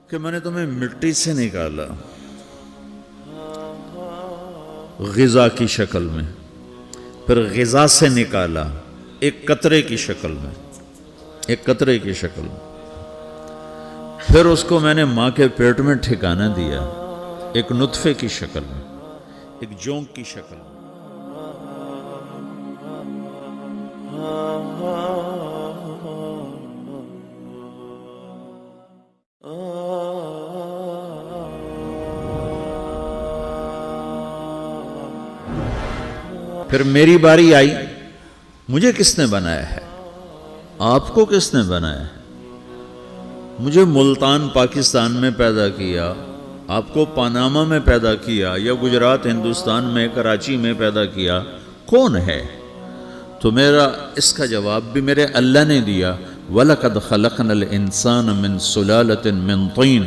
کہ میں نے تمہیں مٹی سے نکالا غذا کی شکل میں، پھر غذا سے نکالا ایک قطرے کی شکل میں، ایک قطرے کی شکل میں، پھر اس کو میں نے ماں کے پیٹ میں ٹھکانہ دیا ایک نطفے کی شکل میں، ایک جونک کی شکل میں۔ پھر میری باری آئی، مجھے کس نے بنایا ہے؟ آپ کو کس نے بنایا ہے؟ مجھے ملتان پاکستان میں پیدا کیا، آپ کو پاناما میں پیدا کیا، یا گجرات ہندوستان میں کراچی میں پیدا کیا، کون ہے؟ تو میرا اس کا جواب بھی میرے اللہ نے دیا، وَلَقَدْ خَلَقْنَا الْإِنسَانَ مِنْ سُلَالَةٍ مِنْ طِينٍ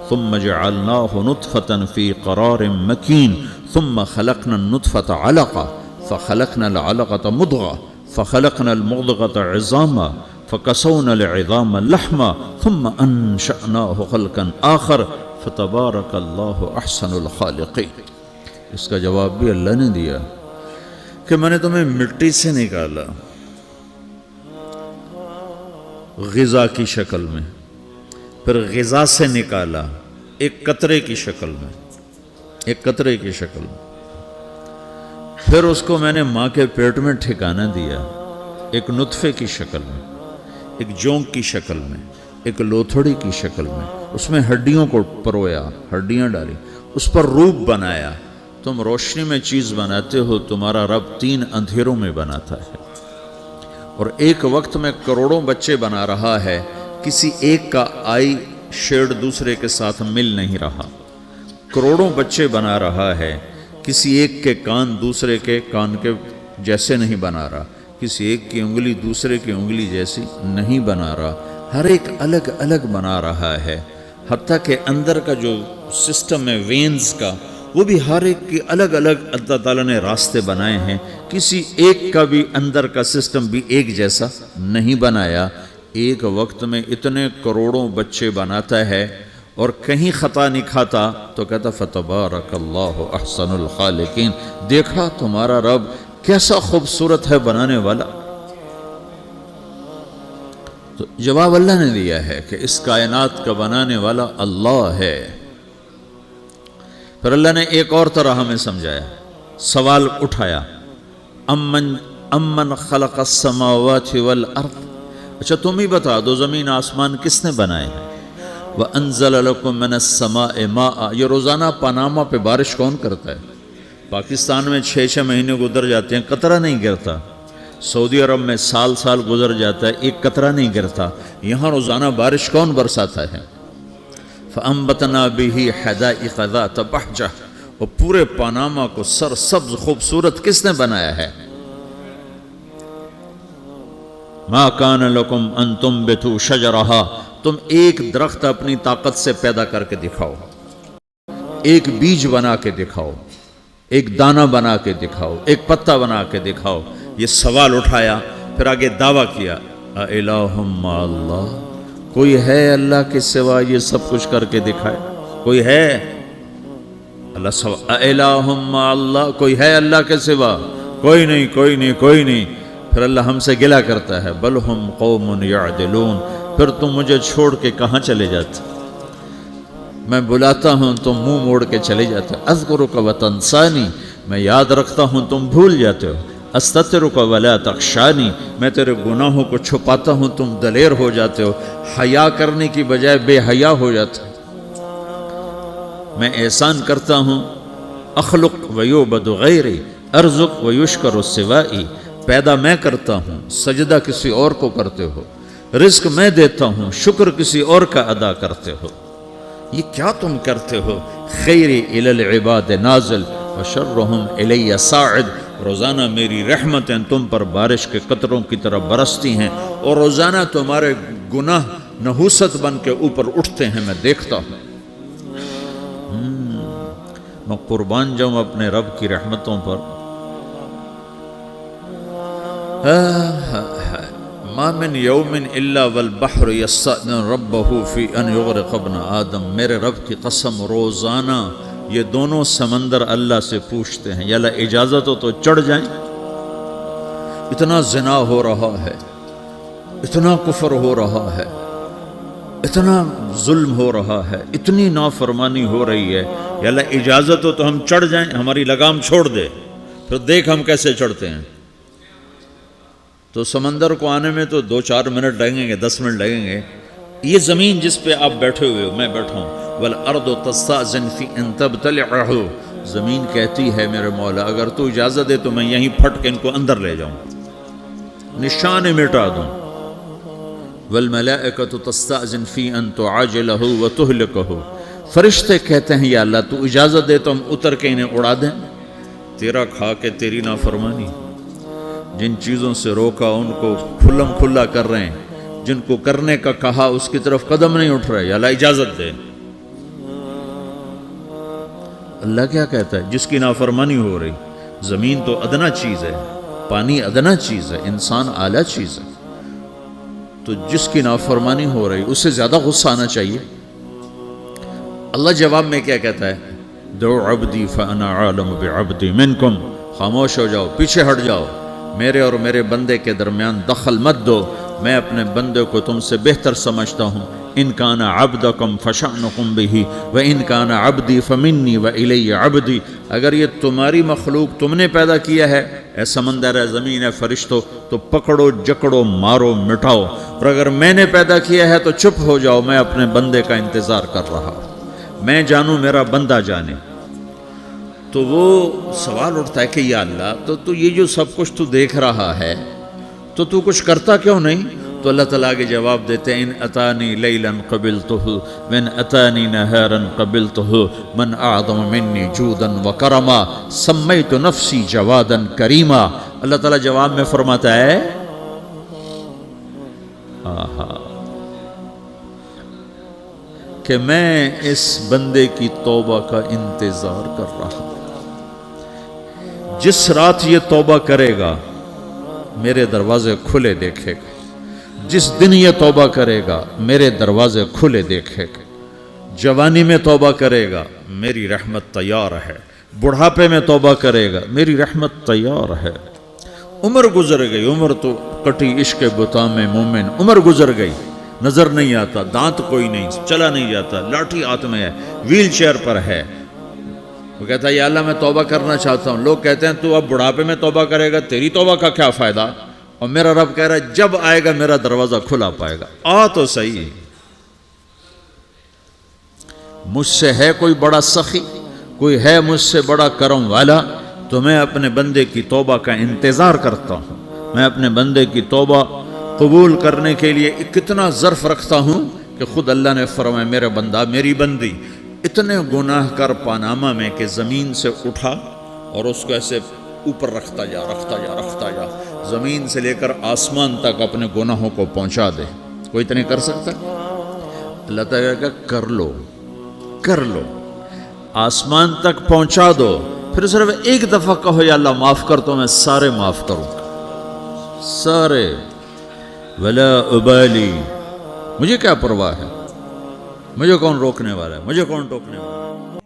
ثُمَّ جَعَلْنَاهُ نُطْفَةً فِي قَرَارٍ مَكِينٍ ثُمَّ خَلَقْنَا النُّطْفَةَ عَلَقَةً فخلقنا العلقة مضغة فخلقنا المضغة عظاما فكسونا العظام لحما ثم أنشأناه خلقا آخر فتبارك الله أحسن الخالقين۔ اس کا جواب بھی اللہ نے دیا کہ میں نے تمہیں مٹی سے نکالا غذا کی شکل میں، پھر غذا سے نکالا ایک قطرے کی شکل میں، ایک قطرے کی شکل میں، پھر اس کو میں نے ماں کے پیٹ میں ٹھکانہ دیا ایک نطفے کی شکل میں، ایک جونک کی شکل میں، ایک لوتھڑی کی شکل میں، اس میں ہڈیوں کو پرویا، ہڈیاں ڈالی، اس پر روپ بنایا۔ تم روشنی میں چیز بناتے ہو، تمہارا رب 3 اندھیروں میں بناتا ہے، اور ایک وقت میں کروڑوں بچے بنا رہا ہے، کسی ایک کا آئی شیڈ دوسرے کے ساتھ مل نہیں رہا، کروڑوں بچے بنا رہا ہے، کسی ایک کے کان دوسرے کے کان کے جیسے نہیں بنا رہا، کسی ایک کی انگلی دوسرے کی انگلی جیسی نہیں بنا رہا، ہر ایک الگ الگ بنا رہا ہے، حتیٰ کہ اندر کا جو سسٹم ہے وینز کا، وہ بھی ہر ایک کی الگ الگ اللہ تعالیٰ نے راستے بنائے ہیں، کسی ایک کا بھی اندر کا سسٹم بھی ایک جیسا نہیں بنایا۔ ایک وقت میں اتنے کروڑوں بچے بناتا ہے اور کہیں خطا نہیں کھاتا، تو کہتا فتبارک اللہ احسن الخالقین، دیکھا تمہارا رب کیسا خوبصورت ہے بنانے والا۔ تو جواب اللہ نے دیا ہے کہ اس کائنات کا بنانے والا اللہ ہے۔ پھر اللہ نے ایک اور طرح ہمیں سمجھایا، سوال اٹھایا، امن خلق السماوات والارض، اچھا تم ہی بتا دو زمین آسمان کس نے بنائے ہیں؟ وَأَنزَلَ لَكُم مِّنَ السَّمَاءِ مَاءً، یہ روزانہ پاناما پہ بارش کون کرتا ہے؟ پاکستان میں 6 مہینے گزر جاتے ہیں، قطرہ نہیں گرتا، سعودی عرب میں سال گزر جاتا ہے، ایک قطرہ نہیں گرتا، یہاں روزانہ بارش کون برساتا ہے؟ فَأَنبَتْنَا بِهِ حَدَائِقَ ذَاتَ بَهْجَةٍ، اور پورے پاناما کو سرسبز خوبصورت کس نے بنایا ہے؟ مَا كَانَ لَكُمْ أَن تُنبِتُوا شَجَرَهَا، تم ایک درخت اپنی طاقت سے پیدا کر کے دکھاؤ، ایک بیج بنا کے دکھاؤ، ایک دانہ بنا کے دکھاؤ، ایک پتا بنا کے دکھاؤ۔ یہ سوال اٹھایا، پھر آگے دعویٰ کیا، اِلَٰهٌ مَّعَ اللَّهِ، کوئی ہے اللہ کے سوا یہ سب کچھ کر کے دکھائے؟ کوئی ہے؟ اللہ سوا اِلَٰهٌ مَّعَ اللَّهِ، کوئی ہے اللہ کے سوا؟ کوئی نہیں، کوئی نہیں، کوئی نہیں۔ پھر اللہ ہم سے گلہ کرتا ہے، بل ہم قوم یعدلون، پھر تم مجھے چھوڑ کے کہاں چلے جاتے؟ میں بلاتا ہوں تم منہ موڑ کے چلے جاتے ہو، اذکرک وتنسانی، میں یاد رکھتا ہوں تم بھول جاتے ہو، استترک ولا تخشانی، میں تیرے گناہوں کو چھپاتا ہوں تم دلیر ہو جاتے ہو، حیا کرنے کی بجائے بے حیا ہو جاتے ہو۔ میں احسان کرتا ہوں، اخلق ویعبد غیری، ارزق ویشکر سوائی، پیدا میں کرتا ہوں، سجدہ کسی اور کو کرتے ہو، رزق میں دیتا ہوں، شکر کسی اور کا ادا کرتے ہو، یہ کیا تم کرتے ہو؟ خیری الی العباد نازل وشرہم الی صاعد، روزانہ میری رحمتیں تم پر بارش کے قطروں کی طرح برستی ہیں، اور روزانہ تمہارے گناہ نحوست بن کے اوپر اٹھتے ہیں، میں دیکھتا ہوں۔ میں قربان جاؤں اپنے رب کی رحمتوں پر۔ ما من یوم الا والبحر یستأذن ربہ فی ان یغرق ابن آدم، میرے رب کی قسم روزانہ یہ دونوں سمندر اللہ سے پوچھتے ہیں یا اللہ اجازت ہو تو چڑھ جائیں۔ اتنا زنا ہو رہا ہے، اتنا کفر ہو رہا ہے، اتنا ظلم ہو رہا ہے، اتنی نافرمانی ہو رہی ہے، یا اللہ اجازت ہو تو ہم چڑھ جائیں، ہماری لگام چھوڑ دے، پھر دیکھ ہم کیسے چڑھتے ہیں۔ تو سمندر کو آنے میں تو 2-4 منٹ لگیں گے، 10 منٹ لگیں گے۔ یہ زمین جس پہ آپ بیٹھے ہوئے ہو، میں بیٹھا ہوں، وَالْأَرْضُ تَسْتَأْذِنُ فِي أَن تَبْتَلِعَهُ، زمین کہتی ہے میرے مولا اگر تو اجازت دے تو میں یہیں پھٹ کے ان کو اندر لے جاؤں، نشان مٹا دوں۔ وَالْمَلَائِكَةُ تَسْتَأْذِنُ فِي أَن تُعَاجِلَهُ وَتُهْلِكَهُ، فرشتے کہتے ہیں یا اللہ تو اجازت دے تو ہم اتر کے انہیں اڑا دیں، تیرا کھا کے تیری نافرمانی۔ جن چیزوں سے روکا ان کو کھلم کھلا کر رہے ہیں، جن کو کرنے کا کہا اس کی طرف قدم نہیں اٹھ رہے، یا اللہ اجازت دے۔ اللہ کیا کہتا ہے؟ جس کی نافرمانی ہو رہی، زمین تو ادنا چیز ہے، پانی ادنا چیز ہے، انسان اعلیٰ چیز ہے، تو جس کی نافرمانی ہو رہی اسے زیادہ غصہ آنا چاہیے۔ اللہ جواب میں کیا کہتا ہے؟ دعو عبدی فانا عالم بعبدی منکم، خاموش ہو جاؤ، پیچھے ہٹ جاؤ، میرے اور میرے بندے کے درمیان دخل مت دو، میں اپنے بندے کو تم سے بہتر سمجھتا ہوں۔ ان کان عبدکم فشأنکم بہ وان کان عبدی فمنی والی عبدی، اگر یہ تمہاری مخلوق تم نے پیدا کیا ہے، اے سمندر ہے، زمین ہے، فرشتوں، تو پکڑو جکڑو مارو مٹاؤ، اور اگر میں نے پیدا کیا ہے تو چپ ہو جاؤ، میں اپنے بندے کا انتظار کر رہا ہوں، میں جانوں میرا بندہ جانے۔ تو وہ سوال اٹھتا ہے کہ یا اللہ تو یہ جو سب کچھ تو دیکھ رہا ہے تو کچھ کرتا کیوں نہیں؟ تو اللہ تعالیٰ کے جواب دیتے ہیں ان اتانی لیلا قبلتہ من اتانی نہارا قبلتہ من اعظم منی جودا وکرما سمیت نفسی جوادا کریما۔ اللہ تعالیٰ جواب میں فرماتا ہے کہ میں اس بندے کی توبہ کا انتظار کر رہا ہوں، جس رات یہ توبہ کرے گا میرے دروازے کھلے دیکھے گا، جس دن یہ توبہ کرے گا میرے دروازے کھلے دیکھے گا، جوانی میں توبہ کرے گا میری رحمت تیار ہے، بڑھاپے میں توبہ کرے گا میری رحمت تیار ہے۔ عمر گزر گئی، عمر تو کٹی عشق بتا میں مومن، عمر گزر گئی، نظر نہیں آتا، دانت کوئی نہیں، چلا نہیں جاتا، لاٹھی ہاتھ میں ہے، ویل چیئر پر ہے۔ وہ کہتا ہے یا اللہ میں توبہ کرنا چاہتا ہوں۔ لوگ کہتے ہیں تو اب بڑھاپے میں توبہ کرے گا، تیری توبہ کا کیا فائدہ؟ اور میرا رب کہہ رہا ہے جب آئے گا میرا دروازہ کھلا پائے گا، آ تو صحیح۔ مجھ سے ہے کوئی بڑا سخی، کوئی ہے مجھ سے بڑا کرم والا، تو میں اپنے بندے کی توبہ کا انتظار کرتا ہوں، میں اپنے بندے کی توبہ قبول کرنے کے لیے کتنا ظرف رکھتا ہوں کہ خود اللہ نے فرمایا میرے بندہ میری بندی اتنے گناہ کر پاناما میں کہ زمین سے اٹھا اور اس کو ایسے اوپر رکھتا جا، زمین سے لے کر آسمان تک اپنے گناہوں کو پہنچا دے۔ کوئی اتنے کر سکتا ہے؟ اللہ تعالیٰ کہ کر لو، آسمان تک پہنچا دو، پھر صرف ایک دفعہ کہو یا اللہ معاف کر تو میں سارے معاف کروں، سارے، ولا ابالی، مجھے کیا پرواہ ہے، مجھے کون روکنے والا ہے، مجھے کون ٹوکنے والا ہے۔